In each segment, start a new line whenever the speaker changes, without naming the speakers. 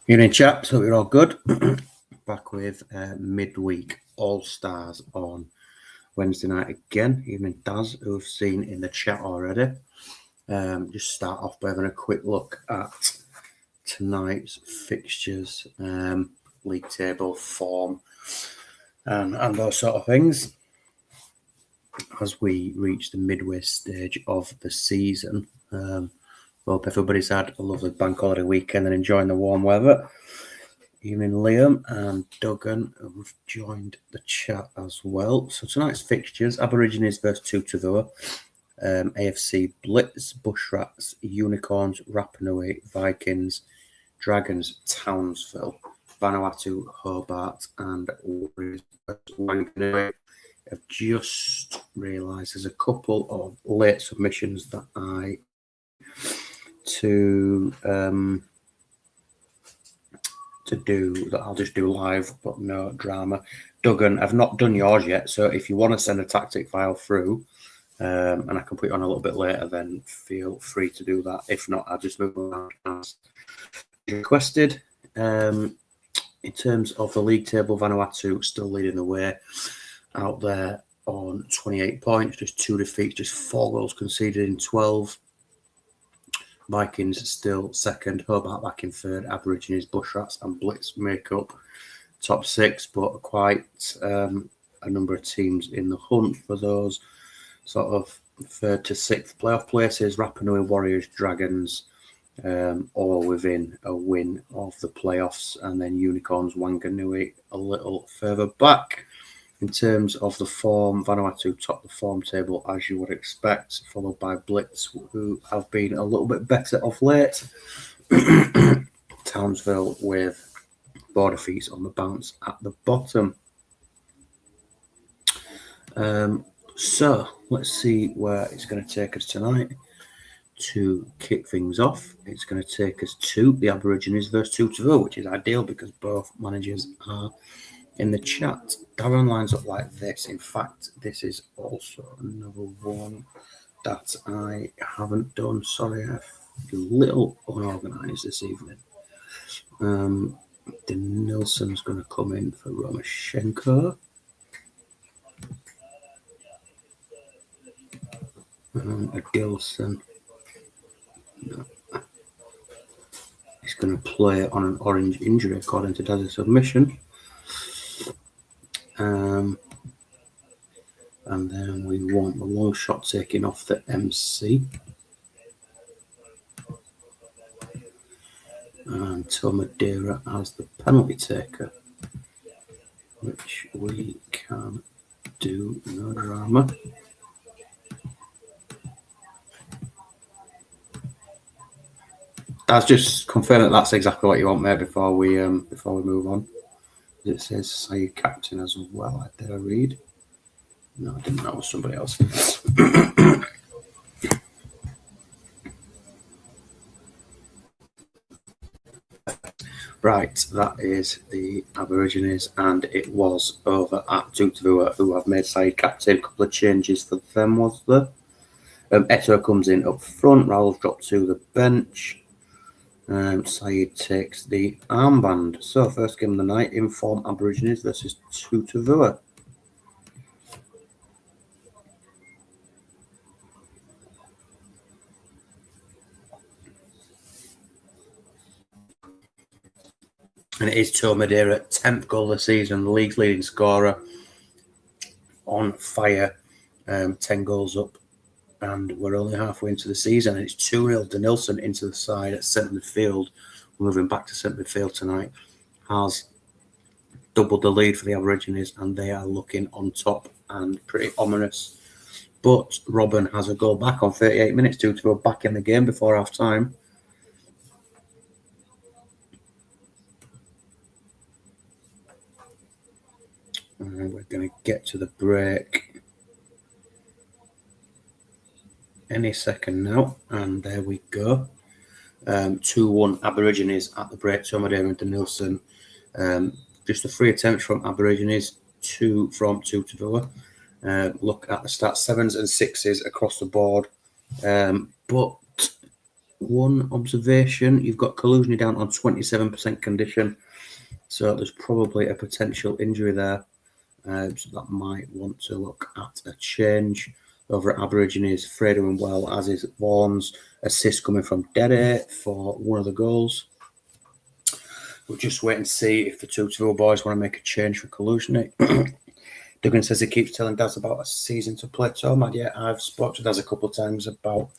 Evening, chaps. Hope you're all good. Back with midweek All-Stars on Wednesday night again. Evening, Daz, who I've seen in the chat already. Just start off by having a quick look at tonight's fixtures, league table, form, and those sort of things. As we reach the midway stage of the season, hope everybody's had a lovely bank holiday weekend and enjoying the warm weather. Evening, Liam and Duggan, who've joined the chat as well. So tonight's fixtures: Aborigines versus Tutavua, AFC Blitz, Bushrats, Unicorns, Rapa Nui, Vikings, Dragons, Townsville, Vanuatu, Hobart, and Warriors versus Wanganui. I've just realised there's a couple of late submissions that I'll just do live, but no drama. Duggan, I've not done yours yet, so if you want to send a tactic file through, and I can put it on a little bit later, then feel free to do that. If not, I'll just move on as requested. In terms of the league table, Vanuatu still leading the way out there on 28 points, just 2 defeats, just 4 goals conceded in 12. Vikings still second, Hobart back in third, Aborigines, Bushrats and Blitz make up top 6, but quite a number of teams in the hunt for those sort of 3rd to 6th playoff places. Rapa Nui, Warriors, Dragons, all within a win of the playoffs, and then Unicorns, Wanganui a little further back. In terms of the form, Vanuatu top the form table as you would expect, followed by Blitz, who have been a little bit better of late. Townsville with 4 defeats on the bounce at the bottom. So let's see where it's going to take us tonight. To kick things off, it's going to take us to the Aborigines versus Tutavua, which is ideal because both managers are in the chat. Darren lines up like this. In fact, this is also another one that I haven't done. Sorry, I'm a little unorganised this evening. Nilsson's going to come in for Romashenko. Adilson. No. He's going to play on an orange injury according to Daz's submission. And then we want the long shot taking off the MC. And Tomadera as the penalty taker, which we can do, no drama. That's just confirming that's exactly what you want, mate. Before we move on, it says say captain as well. Did I read? No, I didn't. That was somebody else. Right, that is the Aborigines, and it was over at Tutavua, who have made side captain. A couple of changes for them, was there? Eto comes in up front. Raul's dropped to the bench. Saeed takes the armband. So, first game of the night, in-form Aborigines versus Tutavua. And it is Tomadera, 10th goal of the season, the league's leading scorer, on fire, 10 goals up. And we're only halfway into the season. And it's 2-0 to Nilsson into the side at centre midfield. Moving back to centre midfield tonight. Has doubled the lead for the Aborigines, and they are looking on top and pretty ominous. But Robin has a goal back on 38 minutes to go back in the game before half time. And we're going to get to the break any second now, and there we go. 2-1 Aborigines at the break. Tomadera and Nilsson. Just the 3 attempts from Aborigines, 2 from Tutavua. Look at the stats, 7s and 6s across the board. But one observation. You've got Kaluzny down on 27% condition, so there's probably a potential injury there. So that might want to look at a change. Over at Aborigines, Frey doing well, as is Vaughan's. Assist coming from Dede for one of the goals. We'll just wait and see if the 2-2 boys want to make a change for Kaluzny. Duggan says he keeps telling Daz about a season to play Tomad. Yeah, I've spoken to Daz a couple of times about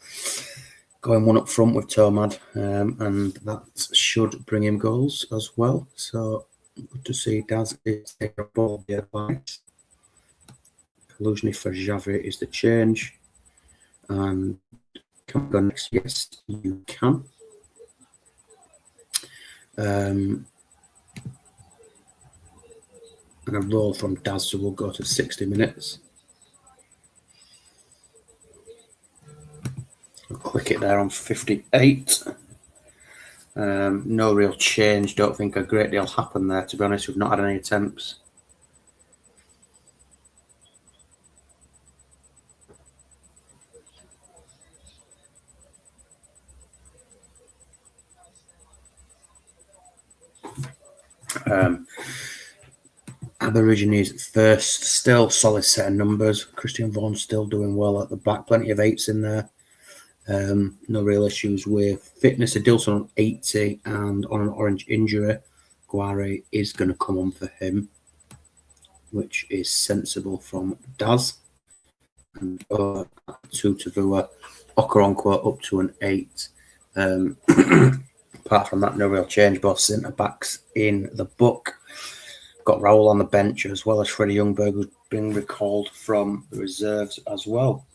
going one up front with Tomad, and that should bring him goals as well. So good to see Daz is taking up all the advice. Kaluzny for Javi is the change. And can we go next? Yes, you can. And a roll from Daz, so we'll go to 60 minutes. I'll click it there on 58. No real change. Don't think a great deal happened there, to be honest. We've not had any attempts. Aborigines first, still solid set of numbers. Christian Vaughan still doing well at the back, plenty of 8s in there. No real issues with fitness. Adilson on 80 and on an orange injury. Guare is going to come on for him, which is sensible from Daz. And 2-2, Okoronkwo up to an 8. Apart from that, no real change. Both centre backs in the book. Got Raoul on the bench, as well as Freddie Youngberg, who's been recalled from the reserves as well.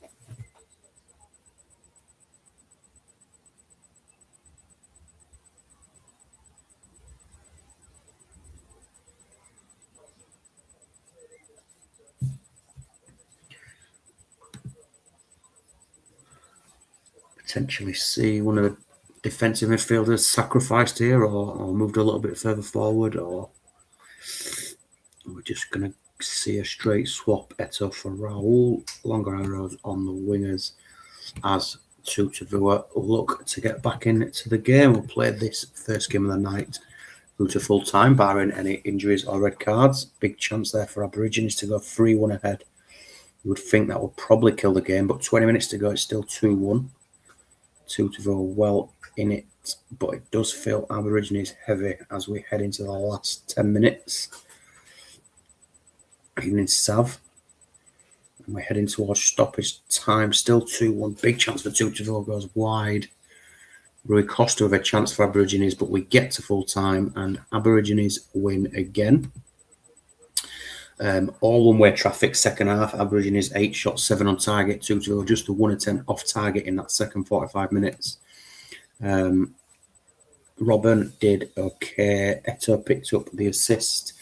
Potentially see one of the defensive midfielders sacrificed here, or moved a little bit further forward, or we're just going to see a straight swap. Eto for Raoul. Longer arrows on the wingers as 2-2 look to get back into the game. We'll play this first game of the night through to full time, barring any injuries or red cards. Big chance there for Aborigines to go 3-1 ahead. You would think that would probably kill the game, but 20 minutes to go, it's still 2-1. 2-2 well in it, but it does feel Aborigines heavy as we head into the last 10 minutes. Even in Sav, and we're heading towards stoppage time. Still 2-1. Big chance for 2-2 goes wide. Rui Costa with a chance for Aborigines, but we get to full time and Aborigines win again. All one-way traffic second half. Aborigines 8 shots, 7 on target, 2-2, just the 1 attempt off target in that second 45 minutes. Robin did okay. Eto picked up the assist.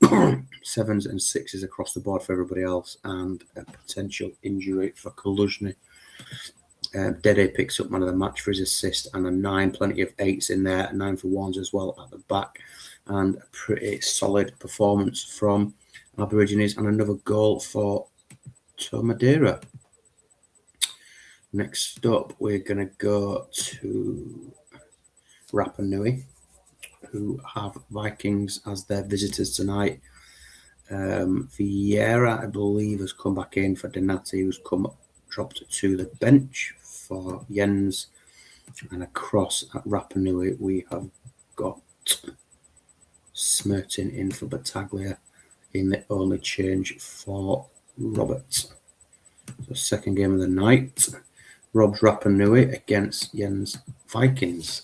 7s and 6s across the board for everybody else, and a potential injury for Kaluzny. Dede picks up man of the match for his assist, and a 9, plenty of 8s in there, 9 for ones as well at the back, and a pretty solid performance from Aborigines, and another goal for Tomadera. Next up, we're going to go to Rapa Nui, who have Vikings as their visitors tonight. Vieira, I believe, has come back in for Donati, who's dropped to the bench for Jens. And across at Rapa Nui, we have got Smertin in for Battaglia in the only change for Robert. So second game of the night. Rob's Rapa Nui against Jens Vikings.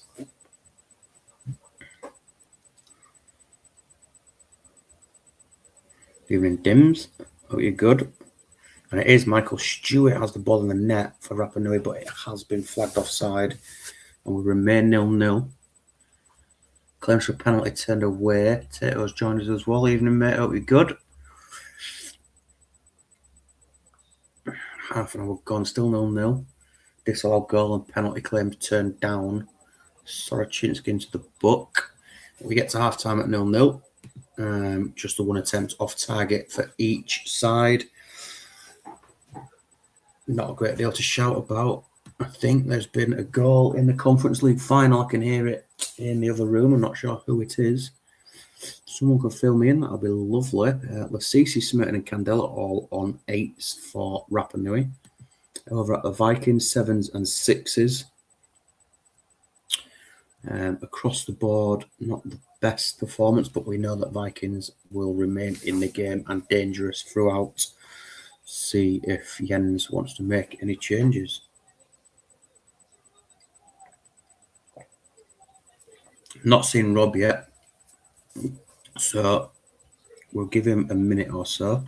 Evening Dims. Oh, you're good. And it is Michael Stewart has the ball in the net for Rapa Nui, but it has been flagged offside and will remain 0-0. Claims for penalty turned away. Tato's joined us as well. Evening, mate. Hope you're good. Half an hour gone, still 0-0. Disallowed goal and penalty claims turned down. Sorochinsky into the book. We get to half time at 0-0. Just the 1 attempt off target for each side. Not a great deal to shout about. I think there's been a goal in the Conference League final. I can hear it in the other room. I'm not sure who it is. Someone could fill me in. That'll be lovely. Lasisi, Smerton and Candela all on 8s for Rapa Nui. Over at the Vikings, 7s and 6s. Across the board, not the best performance, but we know that Vikings will remain in the game and dangerous throughout. See if Jens wants to make any changes. Not seen Rob yet, so we'll give him a minute or so.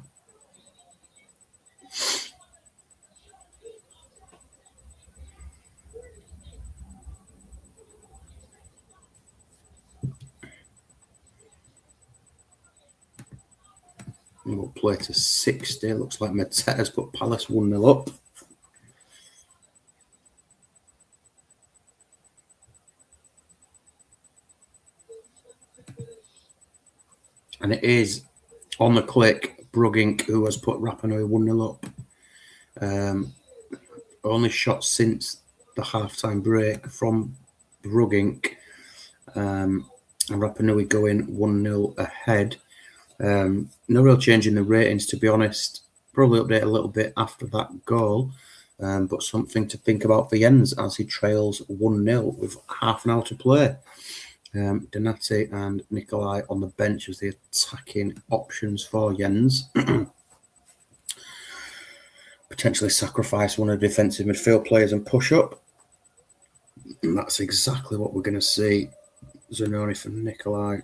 We'll play to 60. Looks like Mateta's put Palace 1-0 up. And it is on the click Brugging who has put Rapa Nui 1-0 up. Only shot since the half-time break from Brugging. And Rapa Nui going 1-0 ahead. No real change in the ratings, to be honest. Probably update a little bit after that goal. But something to think about for Jens as he trails 1-0 with half an hour to play. Donati and Nikolai on the bench as the attacking options for Jens. Potentially sacrifice one of the defensive midfield players and push up. And that's exactly what we're going to see. Zanoni for Nikolai.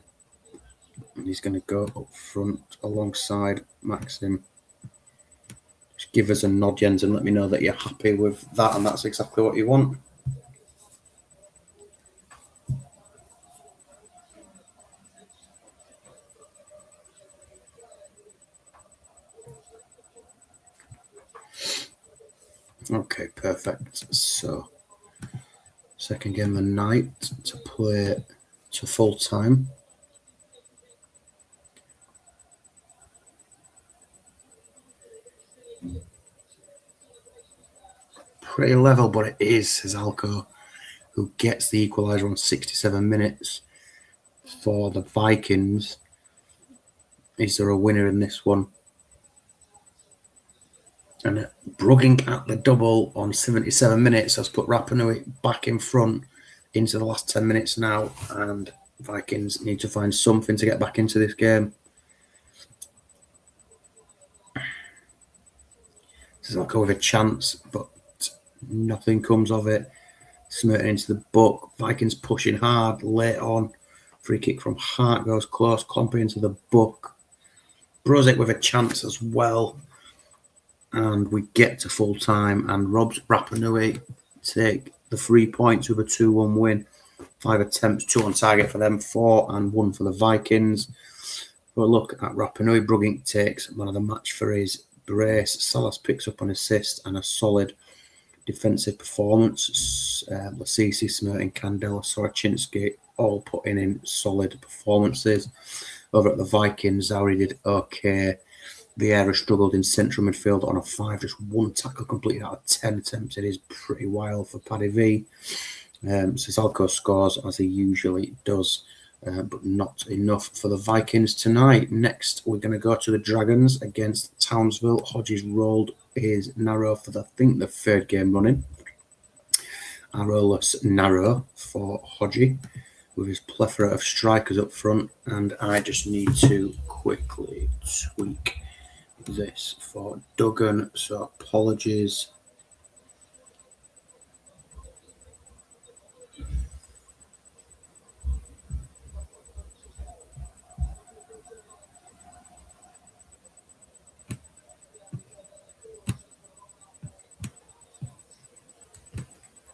And he's going to go up front alongside Maxim. Just give us a nod, Jens, and let me know that you're happy with that, and that's exactly what you want. Okay, perfect. So, second game of the night to play to full time. Pretty level, but it is Zalko who gets the equaliser on 67 minutes for the Vikings. Is there a winner in this one? And Brugging at the double on 77 minutes has put Rapa Nui back in front into the last 10 minutes now, and Vikings need to find something to get back into this game. Zalko with a chance, but nothing comes of it. Smirting into the book. Vikings pushing hard late on. Free kick from Hart goes close. Clompy into the book. Brozic with a chance as well. And we get to full time. And Rob's Rapa Nui take the 3 points with a 2-1 win. 5 attempts, 2 on target for them, 4 and 1 for the Vikings. But look at Rapa Nui. Brugging takes man of the match for his brace. Salas picks up an assist and a solid defensive performance. Lasisi, Smerton, Candela, Soroczynski all putting in solid performances. Over at the Vikings, Zauri did okay. Vieira struggled in central midfield on a 5, just 1 tackle completed out of 10 attempts. It is pretty wild for Paddy V. Zalko scores as he usually does, but not enough for the Vikings tonight. Next, we're going to go to the Dragons against Townsville. Hodges rolled his narrow for the 3rd game running. Arrowless narrow for Hodgie with his plethora of strikers up front, and I just need to quickly tweak this for Duggan, so apologies.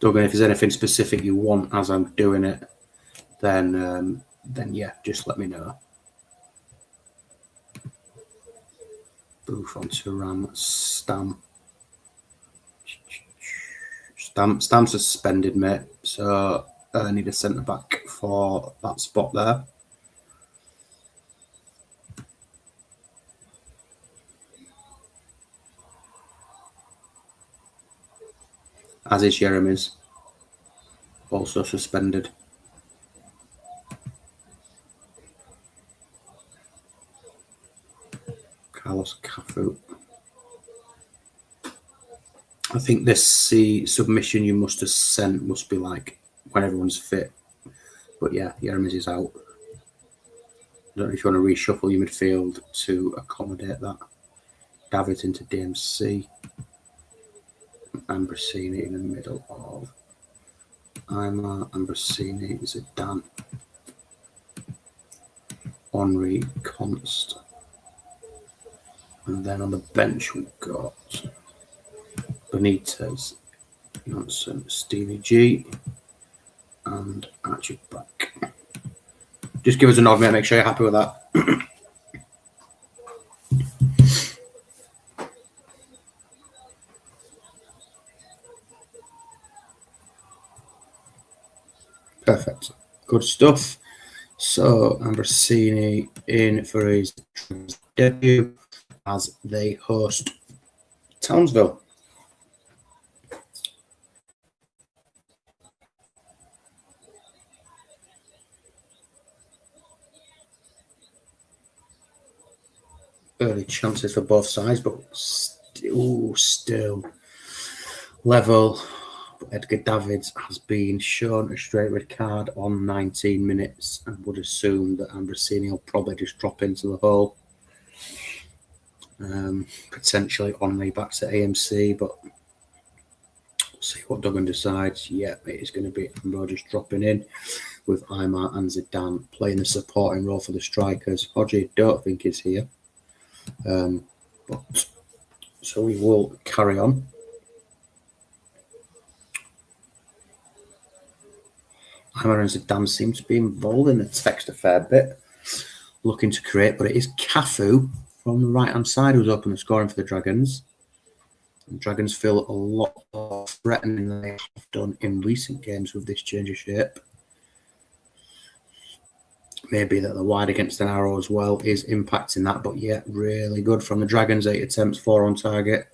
Duggan, if there's anything specific you want as I'm doing it, then yeah, just let me know. Buffon, Turan, Stam's suspended, mate. So I need a centre back for that spot there. as is Jeremy's, also suspended. Carlos Cafu. I think this submission you must have sent must be like when everyone's fit. But yeah, Jeremy's is out. I don't know if you want to reshuffle your midfield to accommodate that. Davids into DMC. Ambrosini in the middle of Aymar, Ambrosini, Zidane, Henry, Const. And then on the bench we've got Benitez, Johnson, Stevie G, and Archie back. Just give us a nod, mate. Make sure you're happy with that. Perfect. Good stuff. So Ambrosini in for his debut as they host Townsville. Early chances for both sides, but still level. Edgar Davids has been shown a straight red card on 19 minutes and would assume that Ambrosini will probably just drop into the hole. Potentially Henry back to AMC, but we'll see what Duggan decides. Yeah, it is going to be Amber just dropping in with Aymar and Zidane playing the supporting role for the strikers. Hodgie don't think is here. But so we will carry on. Aymar and Zidane seem to be involved in the text a fair bit, looking to create, but it is Cafu from the right-hand side who's open the scoring for the Dragons. And Dragons feel a lot more threatening than they have done in recent games with this change of shape. Maybe that the wide against an arrow as well is impacting that, but yeah, really good from the Dragons. 8 attempts, 4 on target.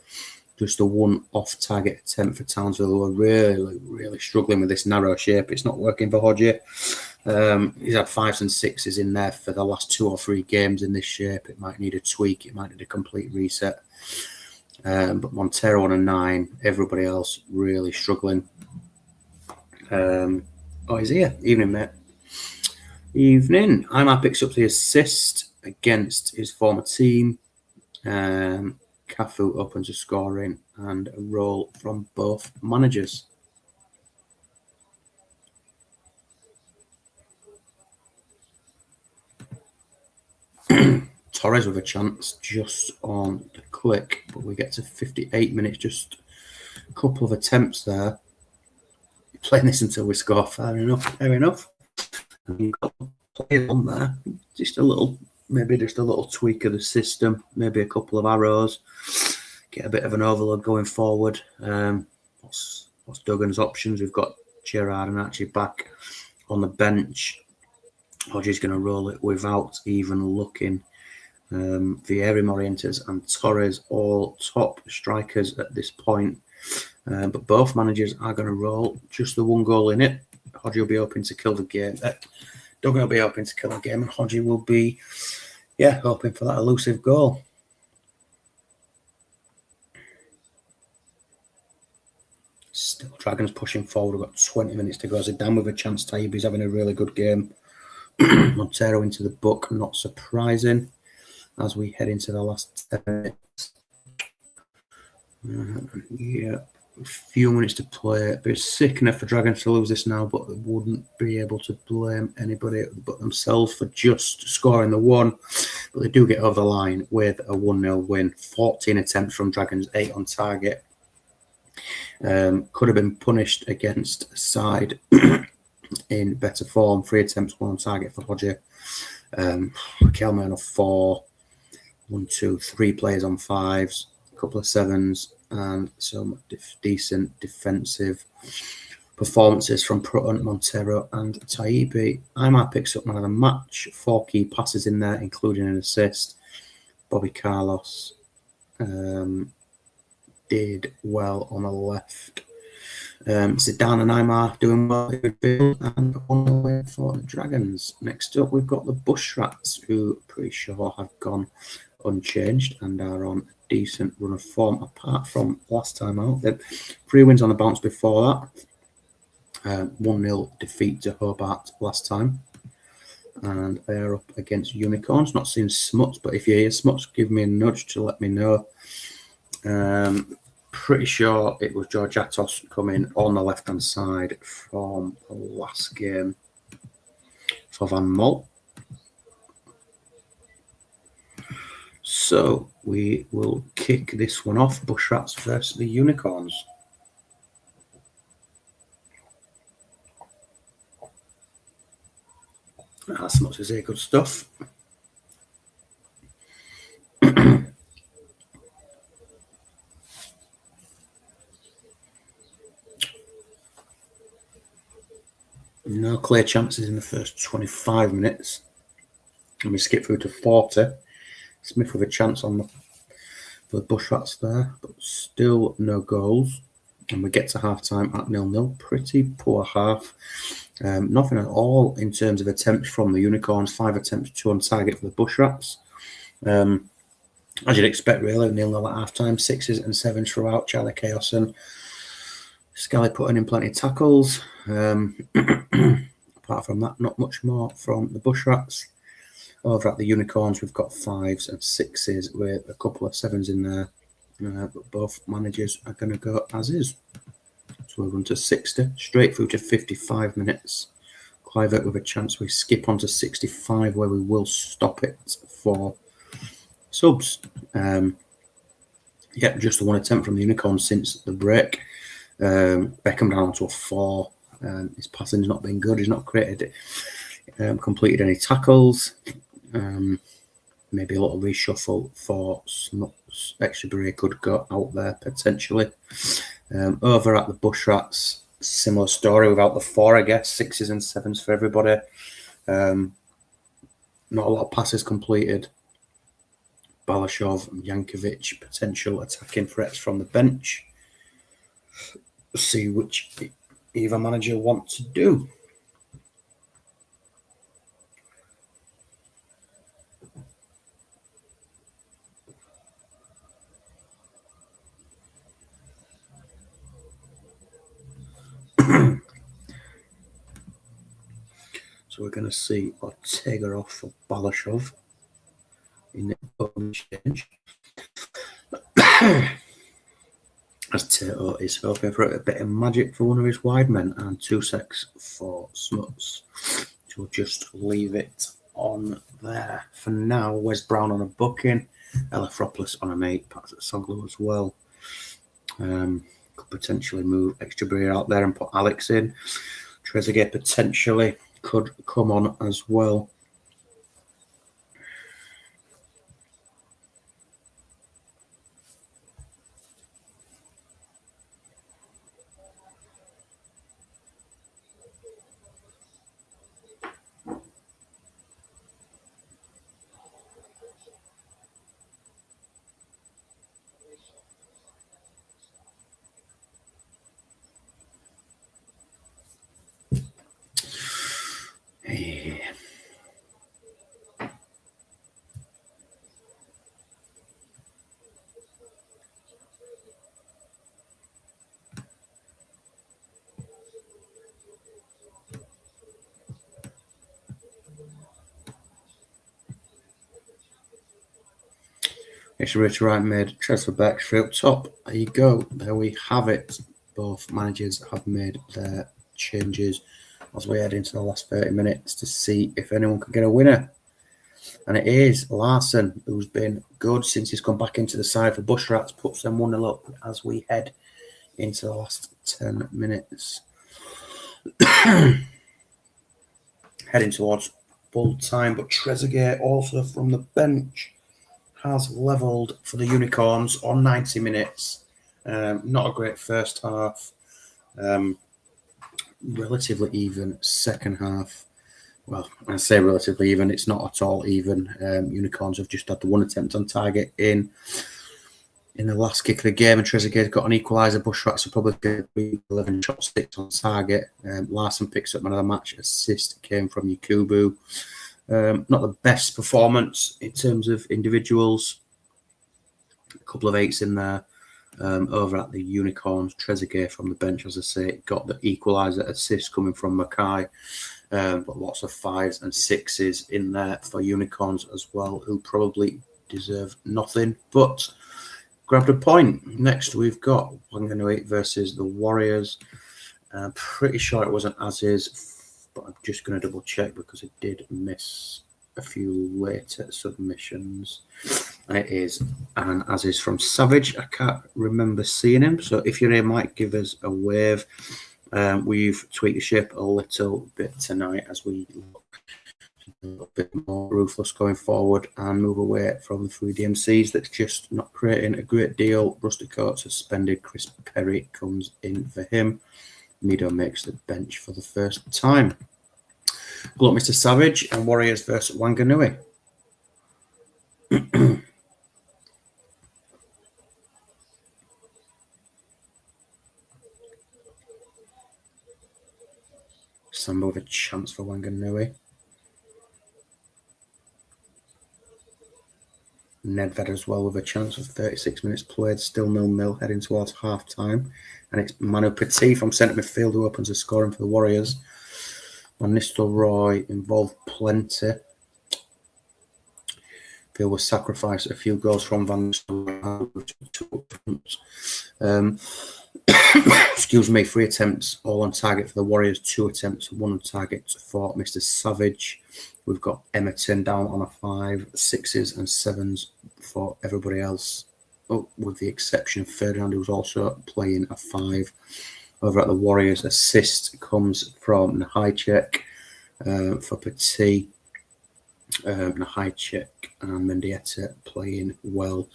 Just a 1 off-target attempt for Townsville, who are really struggling with this narrow shape. It's not working for Hodgie. He's had 5s and 6s in there for the last 2 or 3 games in this shape. It might need a tweak. It might need a complete reset. But Montero on a 9. Everybody else really struggling. He's here. Evening, mate. Evening. Aymar picks up the assist against his former team. Cafu opens a scoring and a roll from both managers. Torres with a chance just on the click, but we get to 58 minutes, just a couple of attempts there. Playing this until we score, fair enough. And you've got players on there, maybe just a little tweak of the system, maybe a couple of arrows, get a bit of an overload going forward. What's Duggan's options? We've got Gerard and Archie back on the bench. Hodgie's going to roll it without even looking. Vieri, Morientes and Torres all top strikers at this point. But both managers are going to roll just the 1 goal in it. Hodgie will be hoping to kill the game. Duggan will be hoping to kill the game, and Hodgie will be, hoping for that elusive goal. Still, Dragons pushing forward. We've got 20 minutes to go. Zidane with a chance. Taibbi's having a really good game. Montero into the book, not surprising, as we head into the last 10 minutes. A few minutes to play. But it's sick enough for Dragons to lose this now, but they wouldn't be able to blame anybody but themselves for just scoring the 1. But they do get over the line with a 1-0 win. 14 attempts from Dragons, 8 on target. Could have been punished against a side in better form. 3 attempts, 1 on target for Hodgie. Kelman on 4. 1, 2, 3 players on 5s. A couple of 7s. And some decent defensive performances from Prutton, Montero and Taibbi. Aymar picks up man of the match. 4 key passes in there, including an assist. Bobby Carlos did well on the left. Zidane and Aymar doing well in midfield and on the way for the Dragons. Next up, we've got the Bush Rats, who I'm pretty sure have gone unchanged and are on a decent run of form apart from last time out. They 3 wins on the bounce before that. 1-0 defeat to Hobart last time. And they are up against Unicorns. Not seen Smuts, but if you hear Smuts, give me a nudge to let me know. Pretty sure it was George Atos coming on the left-hand side from the last game for Van Mol. So we will kick this one off. Bush Rats versus the Unicorns. That's much as a good stuff. No clear chances in the first 25 minutes. And we skip through to 40. Smith with a chance on for the Bush Rats there, but still no goals. And we get to half-time at 0-0. Pretty poor half. Nothing at all in terms of attempts from the Unicorns. 5 attempts, 2 on target for the Bush Rats. As you'd expect, really, 0-0 at half-time. 6s and 7s throughout. Charlie Chaos and Scally putting in plenty of tackles. Apart from that, not much more from the Bush Rats. Over at the Unicorns, we've got 5s and 6s with a couple of 7s in there. But both managers are going to go as is. So we'll run to 60, straight through to 55 minutes. Clivert with a chance. We skip on to 65, where we will stop it for subs. Just the 1 attempt from the Unicorns since the break. Beckham down to a 4. His passing's not been good. He's not completed any tackles. Maybe a little reshuffle for Smuts. Extrabury could go out there potentially. Over at the Bush Rats, similar story without the 4, I guess. 6s and 7s for everybody. Not a lot of passes completed. Balashov and Yankovic, potential attacking threats from the bench. See which either manager wants to do. So we're going to see Ortega off for Balashov in the open change. As Tato is hoping for a bit of magic for one of his wide men, and 2 secs for Smuts. So we'll just leave it on there. For now, Wes Brown on a booking, Elefropoulos on an 8, Pat Soglu as well. Could potentially move Extrabury out there and put Alex in. Trezeguet potentially could come on as well. Rich right mid, Trevor back straight up top. There you go. There we have it. Both managers have made their changes as we head into the last 30 minutes to see if anyone can get a winner. And it is Larson, who's been good since he's come back into the side for Bush Rats, puts them 1-0 up as we head into the last 10 minutes. Heading towards full time, but Trezeguet also from the bench has levelled for the Unicorns on 90 minutes. Not a great first half. Relatively even second half. Well, when I say relatively even, it's not at all even. Unicorns have just had the 1 attempt on target in in the last kick of the game, and Trezeguet got an equaliser. Bushrax are probably going to be 11 shot 6 on target. Larson picks up man of the match. Assist came from Yakubu. Not the best performance in terms of individuals. A couple of 8s in there. Over at the Unicorns, Trezeguet from the bench, as I say, got the equaliser assist coming from Mackay. But lots of 5s and 6s in there for Unicorns as well, who probably deserve nothing, but grabbed a point. Next, we've got Wanganui versus the Warriors. Pretty sure it wasn't as is, but I'm just going to double check because it did miss a few later submissions. And it is an as is from Savage. I can't remember seeing him, so if you're here, Mike, give us a wave. We've tweaked the ship a little bit tonight as we look a little bit more ruthless going forward and move away from the 3 DMCs that's just not creating a great deal. Rustico suspended. Chris Perry comes in for him. Mido makes the bench for the first time. Good luck, Mr. Savage, and Warriors versus Wanganui. Sambo with a chance for Wanganui. Nedved as well with a chance of 36 minutes played, still 0-0, heading towards half time. And it's Manu Petit from centre midfield who opens the scoring for the Warriors. Van Nistelrooy involved plenty. Phil was sacrificed a few goals from Van Nistelrooy. Excuse me, 3 attempts all on target for the Warriors, 2 attempts, 1 on target for Mr. Savage. We've got Emerton down on a 5, 6s and 7s for everybody else, with the exception of Ferdinand, who's also playing a 5. Over at the Warriors, assist comes from Nahajcek for Petit. Nahajcek and Mendieta playing well.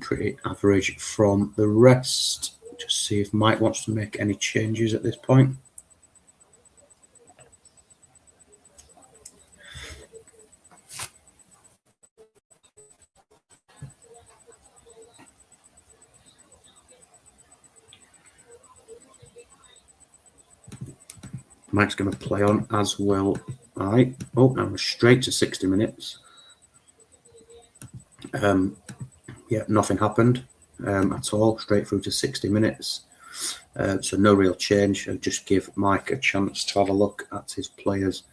Pretty average from the rest. Just see if Mike wants to make any changes at this point. Mike's going to play on, as will I. Oh, and we're straight to 60 minutes. Yeah, nothing happened at all. Straight through to 60 minutes. So no real change. I'll just give Mike a chance to have a look at his players.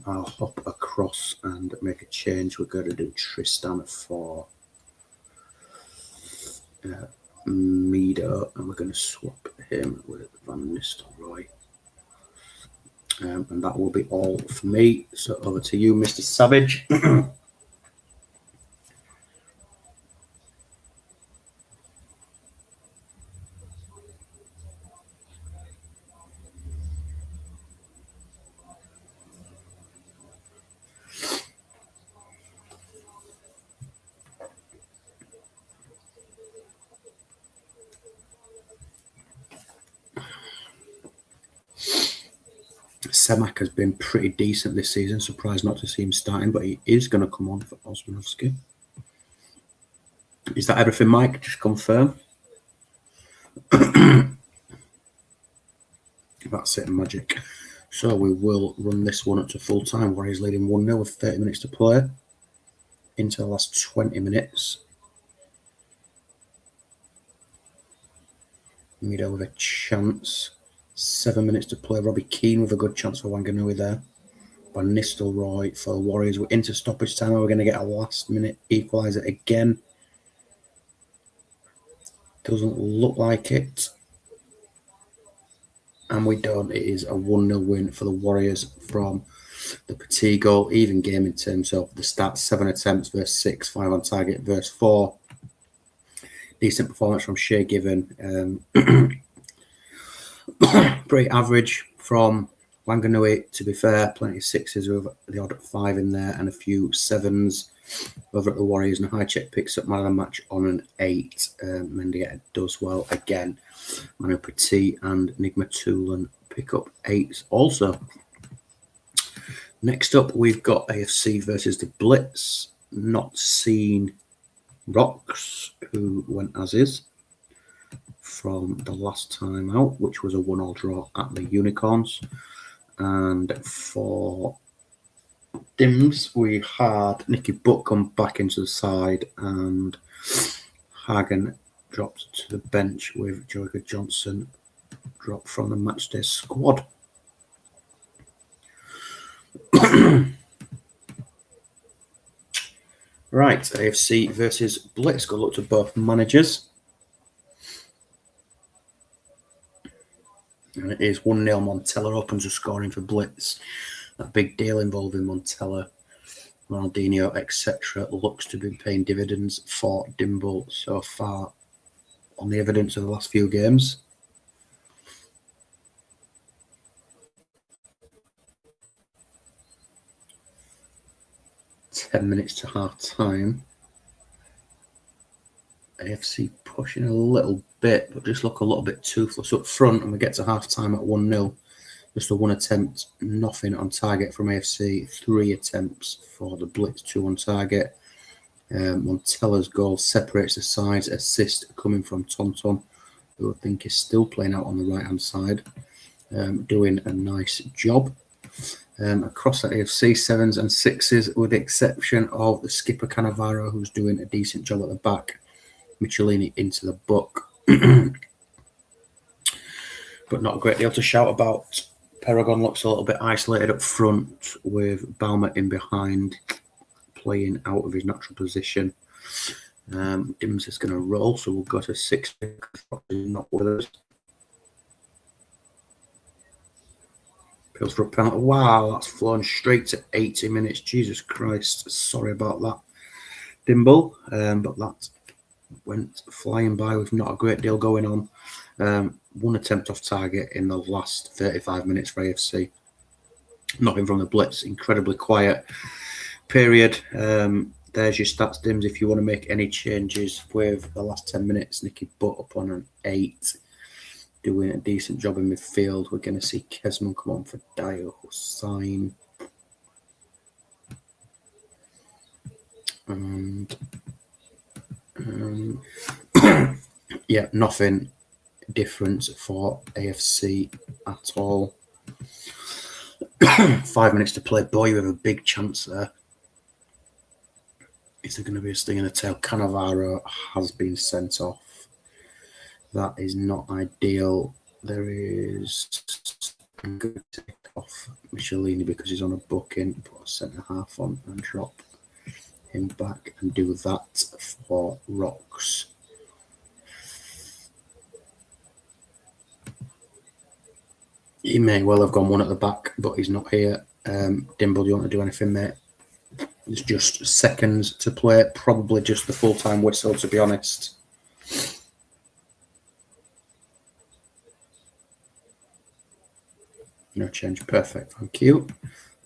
I'll hop across and make a change. We're going to do Tristan for Mido, and we're going to swap him with Van Nistelrooy. And that will be all for me. So over to you, Mr. Savage. Semak has been pretty decent this season. Surprised not to see him starting, but he is going to come on for Osmanovsky. Is that everything, Mike? Just confirm. That's it, magic. So we will run this one up to full time. Warriors leading 1-0 with 30 minutes to play. Into the last 20 minutes. Mido with a chance. 7 minutes to play. Robbie Keane with a good chance for Wanganui there. Van Nistelrooy for the Warriors. We're into stoppage time. We're going to get a last minute equaliser again. Doesn't look like it. And we don't. It is a 1-0 win for the Warriors from the Petit goal. Even game in terms of the stats. 7 attempts versus 6. 5 on target versus 4. Decent performance from Shea Given. Pretty average from Wanganui, to be fair. Plenty of 6s with the odd 5 in there and a few 7s. Over at the Warriors, and Nahajcek picks up man of the match on an 8. Mendieta does well again. Manu Petit and Nigma Tulan pick up 8s also. Next up, we've got AFC versus the Blitz. not seen Rocks, who went as is from the last time out, which was a 1-1 draw at the Unicorns. And for Dims, we had Nicky Butt come back into the side and Hagen dropped to the bench with GW13 dropped from the matchday squad. Right, AFC versus Blitz. Good luck to both managers. And it is 1-0. Montella opens the scoring for Blitz. That big deal involving Montella, Ronaldinho, etc. looks to be paying dividends for Dimble so far on the evidence of the last few games. Ten minutes to half time. AFC pushing a little bit, but just look a little bit toothless up front, and we get to half time at 1-0. Just a 1 attempt, nothing on target from AFC. 3 attempts for the Blitz, 2 on target. Montella's goal separates the sides. Assist coming from Tonton, who I think is still playing out on the right hand side, doing a nice job. Across the AFC, 7s and 6s, with the exception of the skipper Cannavaro, who's doing a decent job at the back. Michelini into the book, but not a great deal to shout about. Paragon looks a little bit isolated up front with Balmer in behind, playing out of his natural position. Dims is going to roll, so we'll go to 6. Not with us. Pills for a penalty. Wow, that's flown straight to 80 minutes. Jesus Christ. Sorry about that, Dimble. But that went flying by with not a great deal going on. 1 attempt off target in the last 35 minutes for AFC. Nothing from the Blitz. Incredibly quiet period. There's your stats, Dims, if you want to make any changes with the last 10 minutes. Nicky Butt up on an 8. Doing a decent job in midfield. We're going to see Kesman come on for Dio Hussain. And yeah, nothing different for AFC at all. 5 minutes to play. Boy, you have a big chance there. Is there going to be a sting in the tail? Cannavaro has been sent off. That is not ideal. There is... I'm going to take off Michelini because he's on a booking. Put a centre half on and drop him back and do that for Rocks. He may well have gone one at the back, but he's not here. Dimble, do you want to do anything, mate? It's just seconds to play. Probably just the full-time whistle, to be honest. No change. Perfect. Thank you.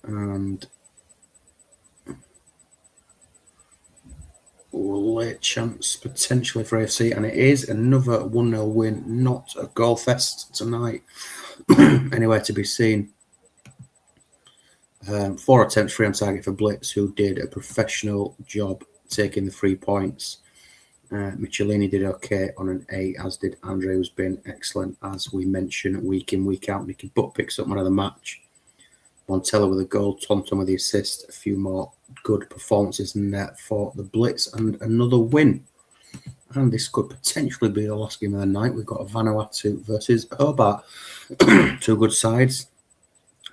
And late chance potentially for AFC, and it is another 1-0 win. Not a goal fest tonight. Anywhere to be seen. 4 attempts, 3 on target for Blitz, who did a professional job taking the 3 points. Michelini did okay on an 8, as did Andre, who's been excellent, as we mentioned, week in, week out. Nicky Butt picks up man of the match. Montella with a goal, Tonton with the assist, a few more good performances in there for the Blitz, and another win. And this could potentially be the last game of the night. We've got Vanuatu versus Hobart. 2 good sides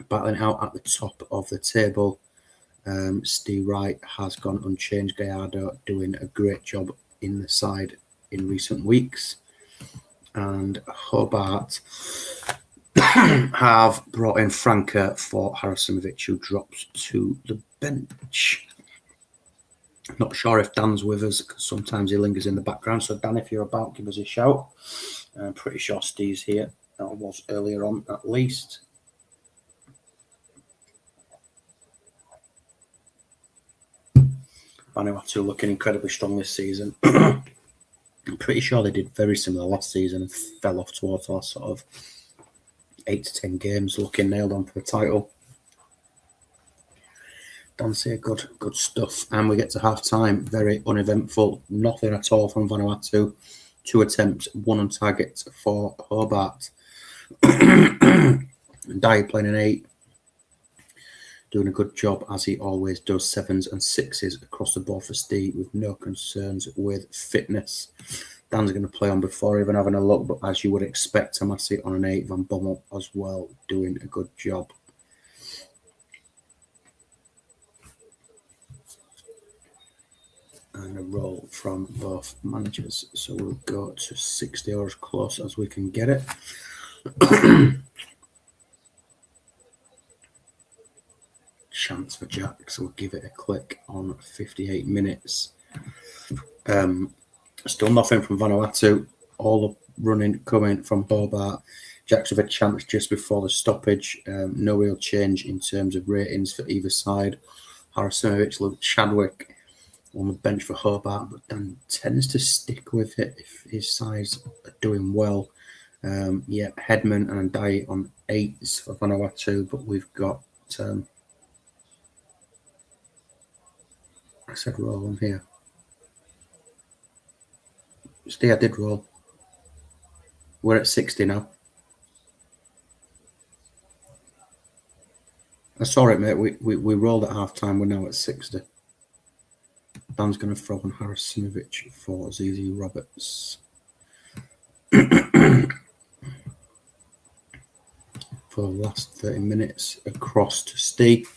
battling out at the top of the table. Steve Wright has gone unchanged. Gallardo doing a great job in the side in recent weeks. And Hobart have brought in Franca for Harasimovic, who drops to the bench. Not sure if Dan's with us, because sometimes he lingers in the background. So, Dan, if you're about, give us a shout. I'm pretty sure Steve's here. That was earlier on, at least. Vanuatu looking incredibly strong this season. I'm pretty sure they did very similar last season and fell off towards the last sort of 8 to 10 games, looking nailed on for the title. Dancy, good stuff. And we get to half time. Very uneventful. Nothing at all from Vanuatu. 2 attempts, 1 on target for Hobart. Dye playing an 8. Doing a good job as he always does. 7s and 6s across the board for Steve with no concerns with fitness. Dan's going to play on before even having a look, but as you would expect, Tomasi on an 8. Van Bommel as well, doing a good job. And a roll from both managers. So we'll go to 60 or as close as we can get it. Chance for Jack, so we'll give it a click on 58 minutes. Still nothing from Vanuatu. All the running coming from Hobart. Jack's with a chance just before the stoppage. No real change in terms of ratings for either side. Harrisinovic, Luke Chadwick on the bench for Hobart, but Dan tends to stick with it if his sides are doing well. Hedman and Ndai on 8s for Vanuatu, but we've got I said roll on here. Steve, I did roll. We're at 60 now. I saw it, mate. We rolled at half time. We're now at 60. Dan's going to throw on Harrisinovic for ZZ Roberts. For the last 30 minutes, across to Steve.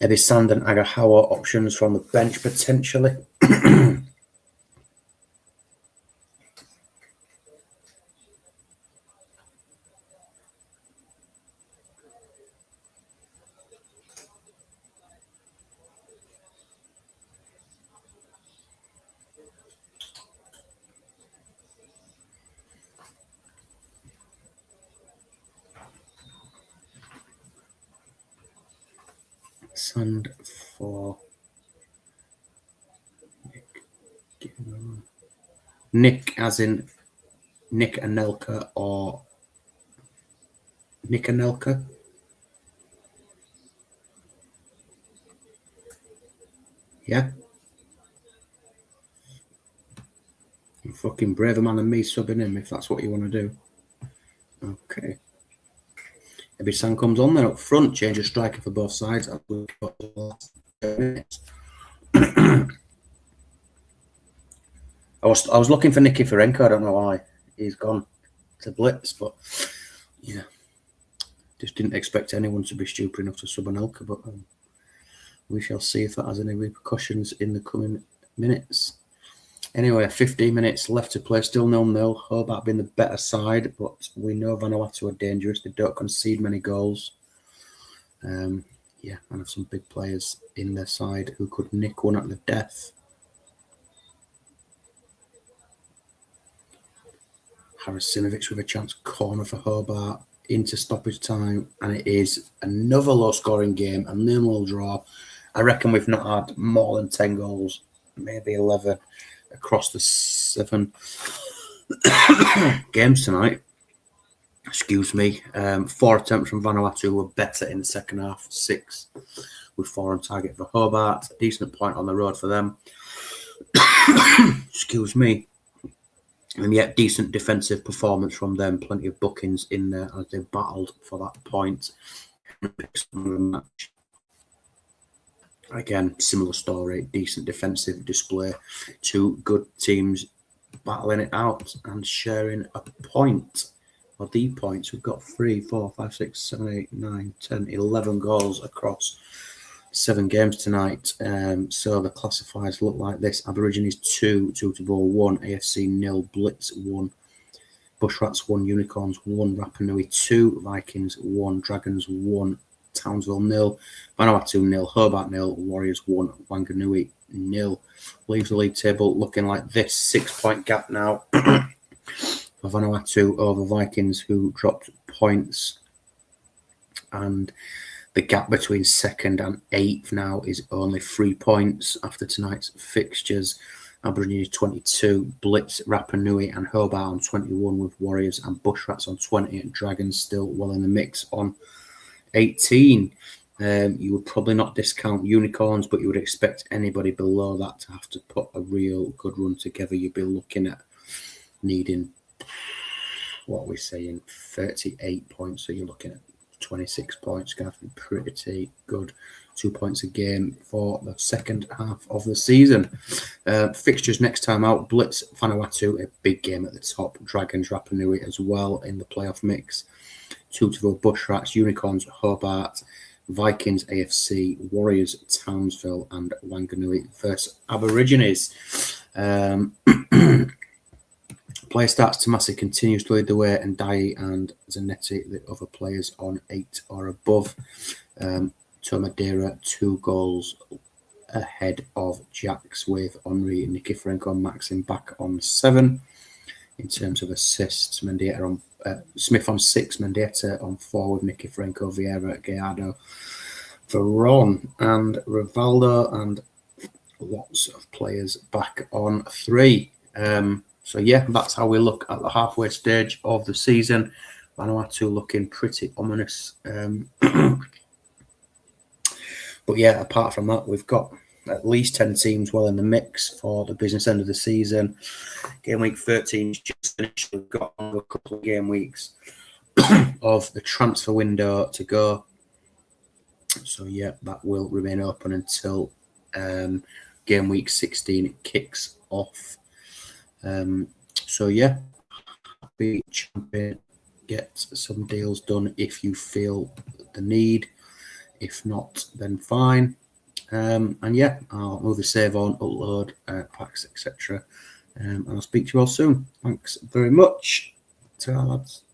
Eddie Sand and Agahawa options from the bench potentially. Sand for Nick, as in Nick Anelka or Nick Anelka. Yeah. You're fucking braver man than me subbing him if that's what you want to do. Okay. Ebisan comes on there up front, change of striker for both sides. I was looking for Nicky Ferenko. I don't know why he's gone to Blitz, but yeah, just didn't expect anyone to be stupid enough to sub an Elka. But we shall see if that has any repercussions in the coming minutes. Anyway, 15 minutes left to play, still 0-0. Hobart being the better side, but we know Vanuatu are dangerous. They don't concede many goals. And have some big players in their side who could nick one at the death. Harrisinovic with a chance corner for Hobart into stoppage time, and it is another low-scoring game, a 0-0 draw. I reckon we've not had more than 10 goals, maybe 11. Across the 7 games tonight. Excuse me. 4 attempts from Vanuatu were better in the second half. 6 with 4 on target for Hobart. A decent point on the road for them. Excuse me. And yet decent defensive performance from them. Plenty of bookings in there as they battled for that point. Again, similar story, decent defensive display. 2 good teams battling it out and sharing a point. Or the points, we've got 3, 4, 5, 6, 7, 8, 9, 10, 11 goals across 7 games tonight. So the classifiers look like this. Aborigines 2, 2-ball 1, AFC 0, Blitz 1, Bushrats 1, Unicorns 1, Rapa Nui 2, Vikings 1, Dragons 1, Townsville 0, Vanuatu 0, Hobart 0, Warriors 1, Wanganui 0. Leaves the league table looking like this. 6-point gap now for Vanuatu over Vikings, who dropped points. And the gap between 2nd and 8th now is only 3 points after tonight's fixtures. Aborigines 22, Blitz, Rapa Nui and Hobart on 21, with Warriors and Bushrats on 20, and Dragons still well in the mix on 18. You would probably not discount unicorns, but you would expect anybody below that to have to put a real good run together. You'd be looking at needing, what are we saying, 38 points. So you're looking at 26 points. Going to have to be pretty good. 2 points a game for the second half of the season. Fixtures next time out: Blitz, Vanuatu, a big game at the top. Dragons, Rapa Nui as well in the playoff mix. Tutiville, Bushrats, Unicorns, Hobart, Vikings, AFC, Warriors, Townsville, and Wanganui versus Aborigines. Player starts: Tomasi continues to lead the way, and Dai and Zanetti, the other players, on 8 or above. Tomadera 2 goals ahead of Jacks, with Henri, Nicky Franco, and Maxim back on 7. In terms of assists, Mendieta on Smith on 6, Mendieta on 4, with Nicky Franco, Vieira, Gallardo, Veron, and Rivaldo, and lots of players back on 3. So yeah, that's how we look at the halfway stage of the season. Vanuatu looking pretty ominous. But yeah, apart from that, we've got at least 10 teams well in the mix for the business end of the season. Game week 13 just finished. We've got a couple of game weeks of the transfer window to go. So yeah, that will remain open until game week 16 kicks off. So yeah, be champion, get some deals done if you feel the need. If not, then fine. And yeah, I'll move the save on, upload packs, etc. And I'll speak to you all soon. Thanks very much. Ta, lads.